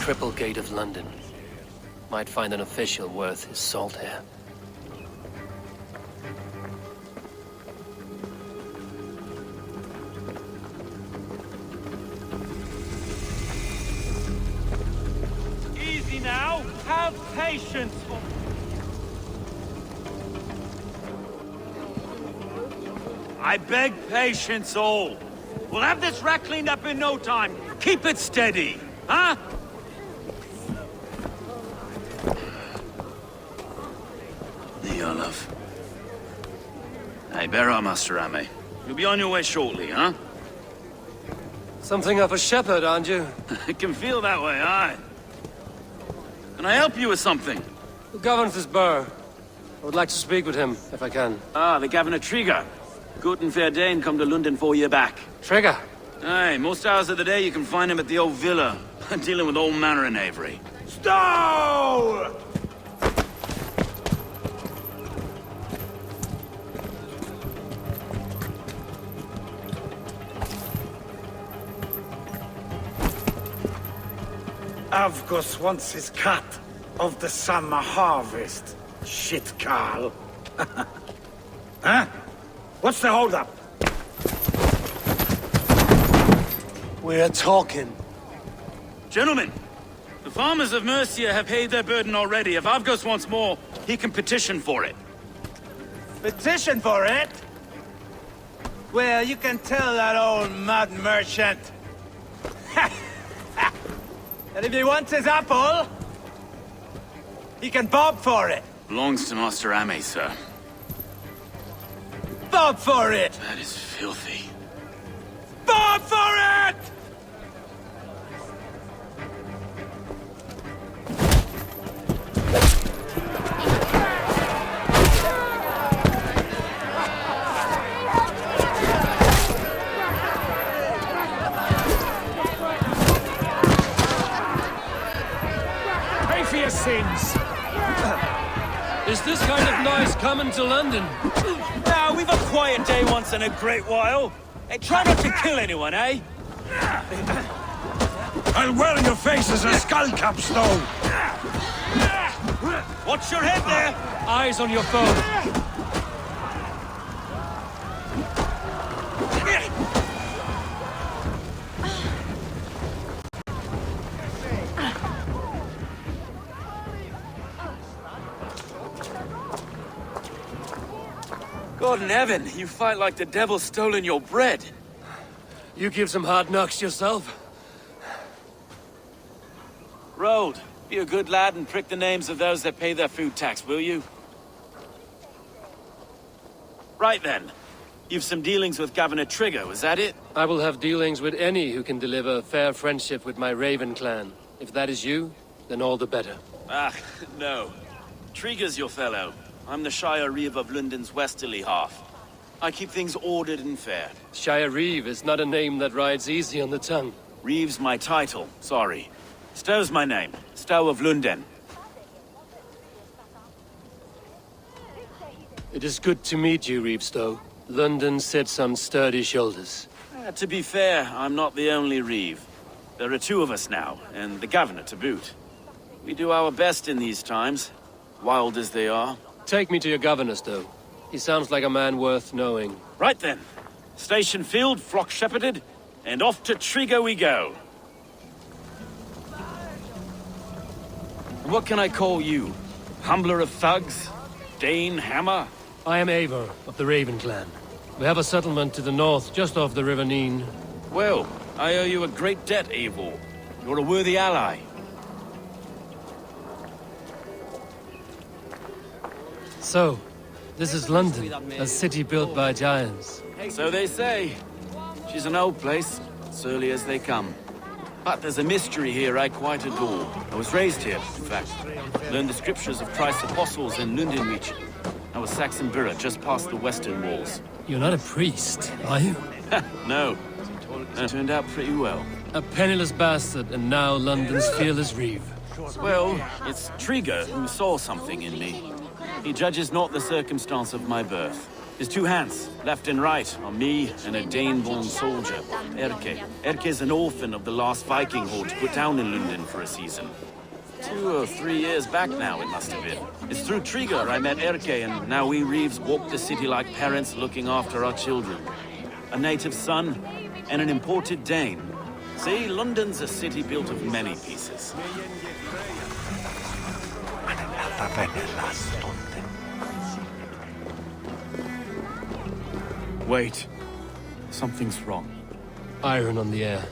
Triple Gate of London. Might find an official worth his salt here. Easy now. Have patience. I beg patience, all. We'll have this wreck cleaned up in no time. Keep it steady, huh? Your love. Hey, bear up, Master Ame. You'll be on your way shortly, huh? Something of a shepherd, aren't you? It can feel that way, aye. Can I help you with something? Who governs this burr? I would like to speak with him, if I can. Ah, the Governor Trigger. Good and fair Dane come to London 4 year back. Trigger? Aye, most hours of the day you can find him at the old villa, dealing with all manner in Avery. Stow! Avgus wants his cut of the summer harvest. Shit, Carl. Huh? What's the holdup? We're talking. Gentlemen, the farmers of Mercia have paid their burden already. If Avgos wants more, he can petition for it. Petition for it? Well, you can tell that old mud merchant. And if he wants his apple, he can bob for it. Belongs to Master Ame, sir. Bob for it! That is filthy. Bob for it! Pay for your sins! Is this kind of noise coming to London? Now, we've a quiet day once in a great while. Hey, try not to kill anyone, eh? I'll wear your face as a skull capstone! Watch your head there! Eyes on your phone. God in heaven, you fight like the devil's stolen your bread. You give some hard knocks yourself. Road, be a good lad and prick the names of those that pay their food tax, will you? Right then. You've some dealings with Governor Trigger, was that it? I will have dealings with any who can deliver fair friendship with my Raven clan. If that is you, then all the better. Ah, no. Trigger's your fellow. I'm the Shire Reeve of London's westerly half. I keep things ordered and fair. Shire Reeve is not a name that rides easy on the tongue. Reeve's my title, sorry. Stow's my name. Stow of London. It is good to meet you, Reevestow. London sits on sturdy shoulders. To be fair, I'm not the only Reeve. There are two of us now, and the Governor to boot. We do our best in these times, wild as they are. Take me to your governor, Stow. He sounds like a man worth knowing. Right then. Station filled, flock shepherded, and off to Trigger we go. What can I call you? Humbler of thugs? Dane Hammer? I am Eivor of the Raven clan. We have a settlement to the north, just off the River Neen. Well, I owe you a great debt, Eivor. You're a worthy ally. So, this is London, a city built by giants. So they say. She's an old place, surly as they come. But there's a mystery here I quite adore. I was raised here, in fact. Learned the scriptures of Christ's apostles in London region. I was Saxon Borough, just past the western walls. You're not a priest, are you? No. It turned out pretty well. A penniless bastard, and now London's fearless Reeve. Well, it's Trigger who saw something in me. He judges not the circumstance of my birth. His two hands, left and right, are me and a Dane-born soldier, Erke. Erke's an orphan of the last Viking horde put down in London for a season. 2 or 3 years back now, it must have been. It's through Trigger I met Erke, and now we Reeves walk the city like parents looking after our children. A native son, and an imported Dane. See, London's a city built of many pieces. Wait. Something's wrong. Iron on the air.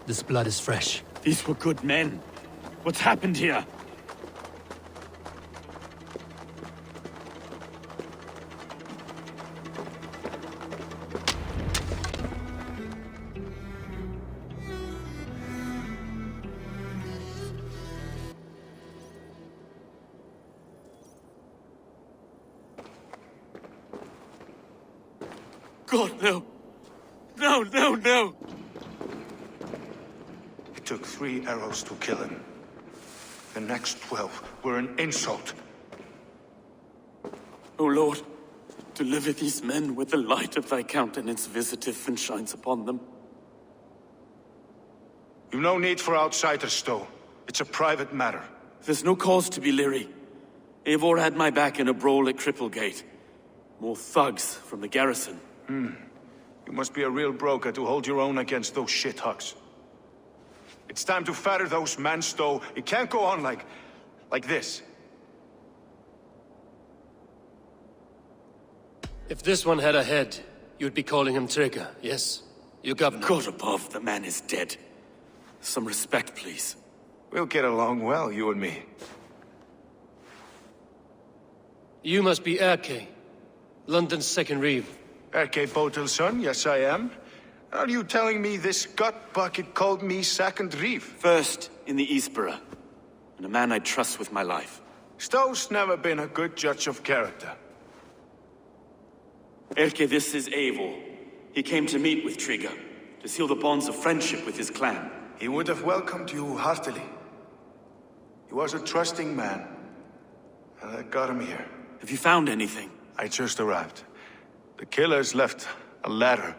This blood is fresh. These were good men. What's happened here? God, no. No. It took 3 arrows to kill him. The next 12 were an insult. O Lord, deliver these men with the light of thy countenance visiteth and shines upon them. You've no need for outsiders, Stowe. It's a private matter. There's no cause to be leery. Eivor had my back in a brawl at Cripplegate. More thugs from the garrison. You must be a real broker to hold your own against those shithucks. It's time to fetter those men, Stowe. It can't go on like this. If this one had a head, you'd be calling him Trigger, yes? Your governor. God above, the man is dead. Some respect, please. We'll get along well, you and me. You must be Erke, London's second reeve. Erke Botel's son, yes I am. Are you telling me this gut bucket called me second reeve? First in the Eastborough, and a man I trust with my life. Stowe's never been a good judge of character. Erke, this is Eivor. He came to meet with Trigger, to seal the bonds of friendship with his clan. He would have welcomed you heartily. He was a trusting man, and I got him here. Have you found anything? I just arrived. The killers left a ladder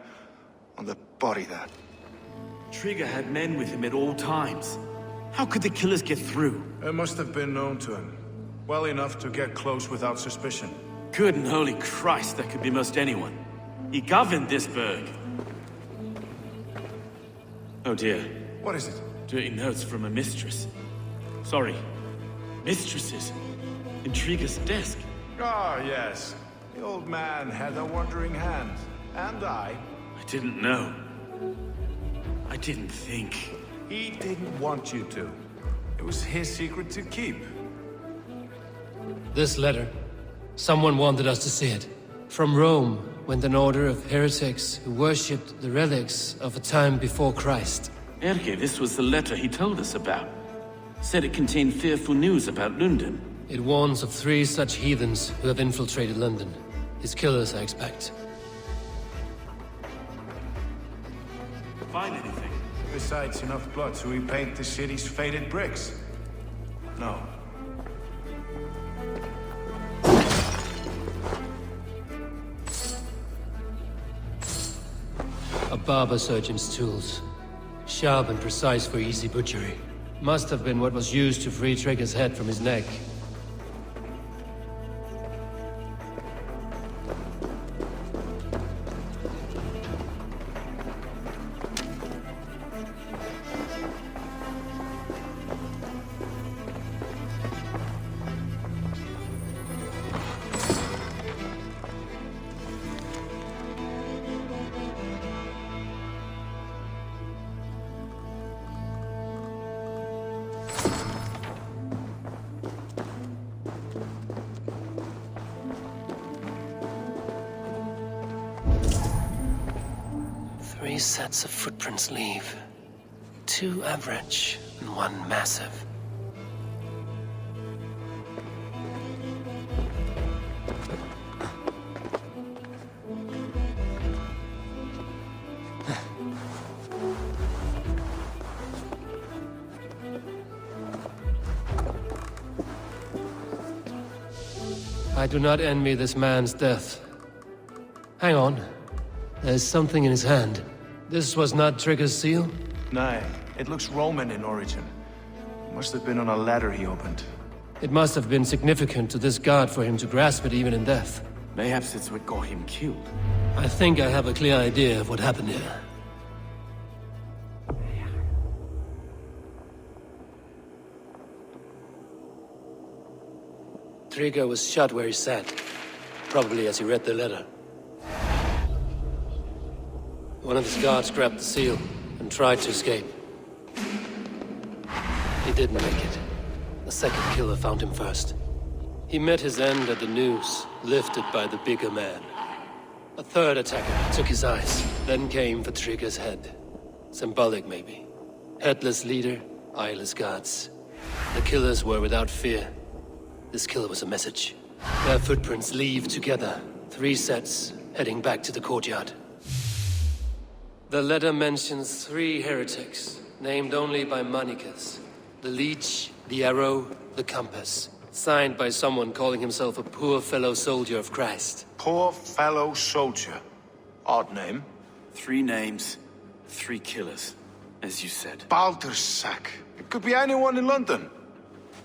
on the body there. Trigger had men with him at all times. How could the killers get through? It must have been known to him. Well enough to get close without suspicion. Good and holy Christ, that could be most anyone. He governed this burg. Oh dear. What is it? Dirty notes from a mistress. Sorry. Mistresses. In Trigger's desk. Ah, yes. The old man had a wandering hand. And I didn't know. I didn't think. He didn't want you to. It was his secret to keep. This letter. Someone wanted us to see it. From Rome went an order of heretics who worshipped the relics of a time before Christ. Erke, this was the letter he told us about. Said it contained fearful news about London. It warns of 3 such heathens who have infiltrated London. His killers, I expect. Find anything? Besides enough blood to repaint the city's faded bricks. No. A barber surgeon's tools. Sharp and precise for easy butchery. Must have been what was used to free Trigger's head from his neck. Three sets of footprints leave. 2 average and 1 massive. I do not envy this man's death. Hang on. There's something in his hand. This was not Trigger's seal? Nay, it looks Roman in origin. Must have been on a ladder he opened. It must have been significant to this god for him to grasp it even in death. Mayhaps it's what got him killed. I think I have a clear idea of what happened here. Trigger was shot where he sat, probably as he read the letter. One of his guards grabbed the seal and tried to escape. He didn't make it. The second killer found him first. He met his end at the noose, lifted by the bigger man. A third attacker took his eyes, then came for Trigger's head. Symbolic, maybe. Headless leader, eyeless guards. The killers were without fear. This kill was a message. Their footprints leave together. 3 sets, heading back to the courtyard. The letter mentions 3 heretics, named only by Manicus. The Leech, the Arrow, the Compass. Signed by someone calling himself a poor fellow soldier of Christ. Poor fellow soldier. Odd name. 3 names, 3 killers, as you said. Baldersack. It could be anyone in London.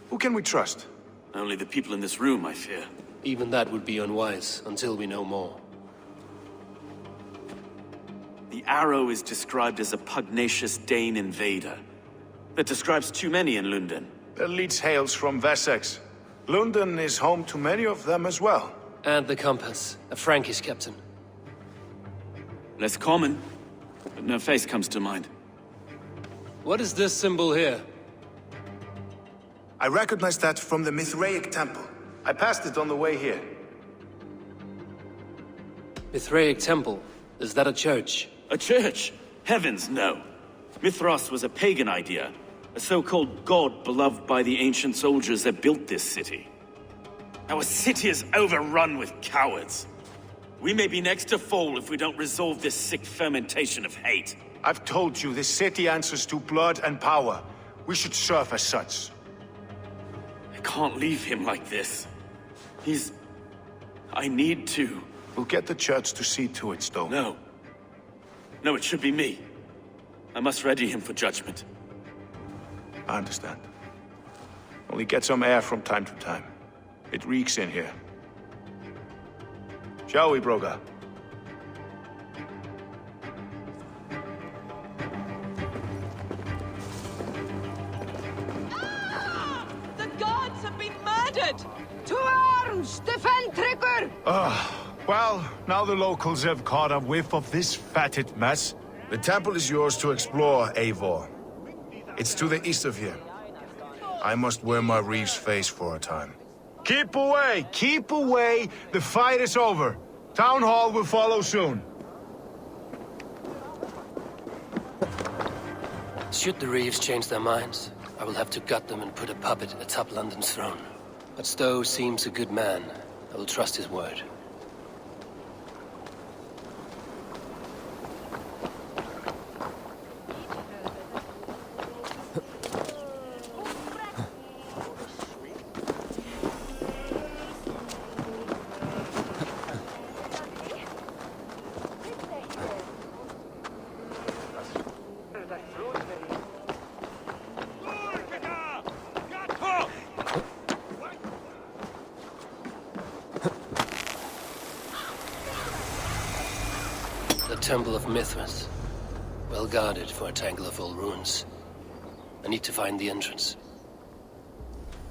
Who can we trust? Only the people in this room, I fear. Even that would be unwise, until we know more. The Arrow is described as a pugnacious Dane invader. That describes too many in London. The Leech hails from Wessex. London is home to many of them as well. And the Compass, a Frankish captain. Less common, but no face comes to mind. What is this symbol here? I recognize that from the Mithraic temple. I passed it on the way here. Mithraic temple? Is that a church? A church? Heavens, no. Mithras was a pagan idea. A so-called god beloved by the ancient soldiers that built this city. Our city is overrun with cowards. We may be next to fall if we don't resolve this sick fermentation of hate. I've told you, this city answers to blood and power. We should serve as such. I can't leave him like this. I need to. We'll get the church to see to it, Stowe. No. No, it should be me. I must ready him for judgment. I understand. Only get some air from time to time. It reeks in here. Shall we, Broga? The gods have been murdered! To arms! Defend Trigger! Well, now the locals have caught a whiff of this fatted mess. The temple is yours to explore, Eivor. It's to the east of here. I must wear my Reeve's face for a time. Keep away! Keep away! The fight is over. Town Hall will follow soon. Should the Reeves change their minds, I will have to gut them and put a puppet atop London's throne. But Stowe seems a good man. I will trust his word. The Temple of Mithras. Well guarded for a tangle of old ruins. I need to find the entrance.